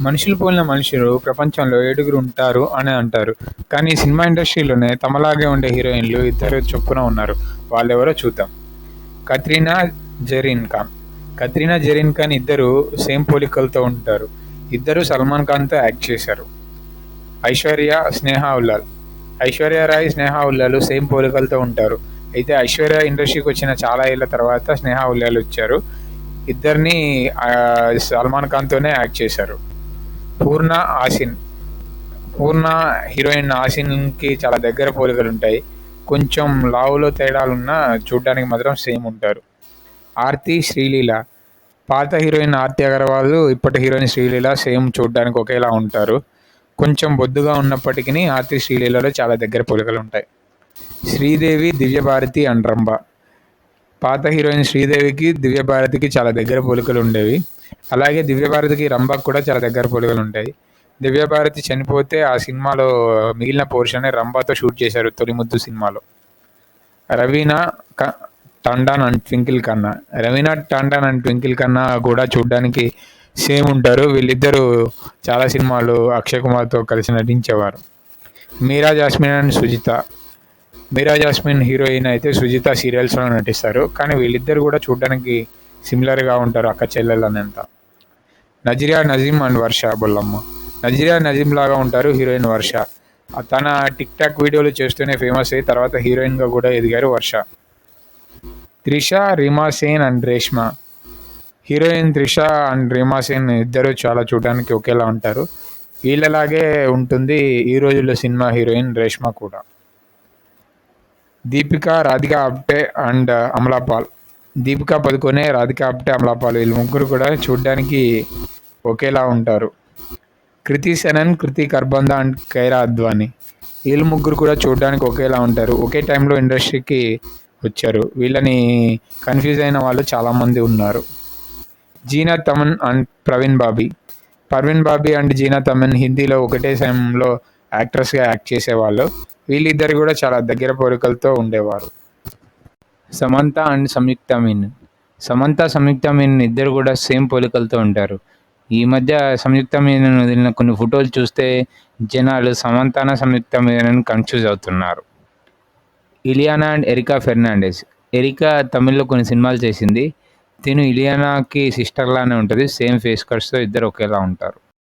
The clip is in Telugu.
మనుషులు పోలిన మనుషులు ప్రపంచంలో ఏడుగురు ఉంటారు అని అంటారు. కానీ సినిమా ఇండస్ట్రీలోనే తమలాగే ఉండే హీరోయిన్లు ఇద్దరు చొప్పున ఉన్నారు. వాళ్ళెవరో చూద్దాం. కత్రినా జరీన్ ఖాన్. కత్రినా జరీన్ ఖాన్ ఇద్దరు సేమ్ పోలికలతో ఉంటారు. ఇద్దరు సల్మాన్ ఖాన్తో యాక్ట్ చేశారు. ఐశ్వర్య స్నేహ ఉల్లాల్. ఐశ్వర్య రాయ్ స్నేహ ఉల్లాలు సేమ్ పోలికలతో ఉంటారు. అయితే ఐశ్వర్య ఇండస్ట్రీకి వచ్చిన చాలా ఏళ్ల తర్వాత స్నేహ ఉల్లాల్ వచ్చారు. ఇద్దరిని సల్మాన్ ఖాన్తోనే యాక్ట్ చేశారు. పూర్ణ ఆసిన్. పూర్ణ హీరోయిన్ ఆసిన్కి చాలా దగ్గర పోలికలు ఉంటాయి. కొంచెం లావులో తేడాలున్నా చూడ్డానికి మాత్రం సేమ్ ఉంటారు. ఆర్తి శ్రీలీల. పాత హీరోయిన్ ఆర్తి అగర్వాల్, ఇప్పటి హీరోయిన్ శ్రీలీల సేమ్ చూడ్డానికి ఒకేలా ఉంటారు. కొంచెం బొద్దుగా ఉన్నప్పటికీ ఆర్తి శ్రీలీలలో చాలా దగ్గర పోలికలు ఉంటాయి. శ్రీదేవి దివ్యభారతి అండ్ రంభ. పాత హీరోయిన్ శ్రీదేవికి దివ్యభారతికి చాలా దగ్గర పోలికలు ఉండేవి. అలాగే దివ్యభారతికి రంభకు కూడా చాలా దగ్గర పోలికలు ఉంటాయి. దివ్యభారతి చనిపోతే ఆ సినిమాలో మిగిలిన పోర్షన్ రంభతో షూట్ చేశారు తొలి ముద్దు సినిమాలో. Raveena Tandon and twinkle Khanna. Raveena Tandon and twinkle Khanna కూడా చూడ్డానికి సేమ్ ఉంటారు. వీళ్ళిద్దరూ చాలా సినిమాలు అక్షయ్ కుమార్తో కలిసి నటించేవారు. మీరా జాస్మిన్ అండ్ సుజిత. మీరా జాస్మిన్ హీరోయిన్ అయితే సుజిత సీరియల్స్లో నటిస్తారు. కానీ వీళ్ళిద్దరు కూడా చూడడానికి సిమిలర్గా ఉంటారు, అక్క చెల్లెలనంత. నజిరియా నజీం అండ్ వర్ష బొల్లమ్మ. నజిరియా నజీం లాగా ఉంటారు హీరోయిన్ వర్ష. తన టిక్ టాక్ వీడియోలు చేస్తూనే ఫేమస్ అయ్యి తర్వాత హీరోయిన్గా కూడా ఎదిగారు Varsha. Trisha Reema Sen and Reshma. Heroine Trisha and Reema Sen ఇద్దరు చాలా చూడడానికి ఒకేలా ఉంటారు. వీళ్ళలాగే ఉంటుంది ఈ రోజుల్లో సినిమా హీరోయిన్ రేష్మ కూడా. దీపిక రాధికా ఆప్టే అండ్ అమలాపాల్. దీపికా పదుకొనే, రాధికా ఆప్టే, అమలాపాల్ వీళ్ళు ముగ్గురు కూడా చూడ్డానికి ఒకేలా ఉంటారు. కృతి సెనన్, కృతి కర్బందా అండ్ కైరా అద్వానీ. వీళ్ళు ముగ్గురు కూడా చూడడానికి ఒకేలా ఉంటారు. ఒకే టైంలో ఇండస్ట్రీకి వచ్చారు. వీళ్ళని కన్ఫ్యూజ్ అయిన వాళ్ళు చాలామంది ఉన్నారు. జీనా తమన్ అండ్ ప్రవీణ్ బాబీ. పర్వీన్ బాబీ అండ్ జీనా తమన్ హిందీలో ఒకటే సమయంలో యాక్ట్రెస్గా యాక్ట్ చేసేవాళ్ళు. వీళ్ళిద్దరు కూడా చాలా దగ్గర పోలికలతో ఉండేవారు. సమంత అండ్ సంయుక్త మీనన్. సమంత సంయుక్త మీనన్ ఇద్దరు కూడా సేమ్ పోలికలతో ఉంటారు. ఈ మధ్య సంయుక్త మీనన్ వదిలిన కొన్ని ఫోటోలు చూస్తే జనాలు సమంతాన సంయుక్త మీనన్ కన్ఫ్యూజ్ అవుతున్నారు. ఇలియానా అండ్ ఎరికా ఫెర్నాండెస్. ఎరికా తమిళ్లో కొన్ని సినిమాలు చేసింది. తిను ఇలియానాకి సిస్టర్లానే ఉంటుంది. సేమ్ ఫేస్ కట్స్తో ఇద్దరు ఒకేలా ఉంటారు.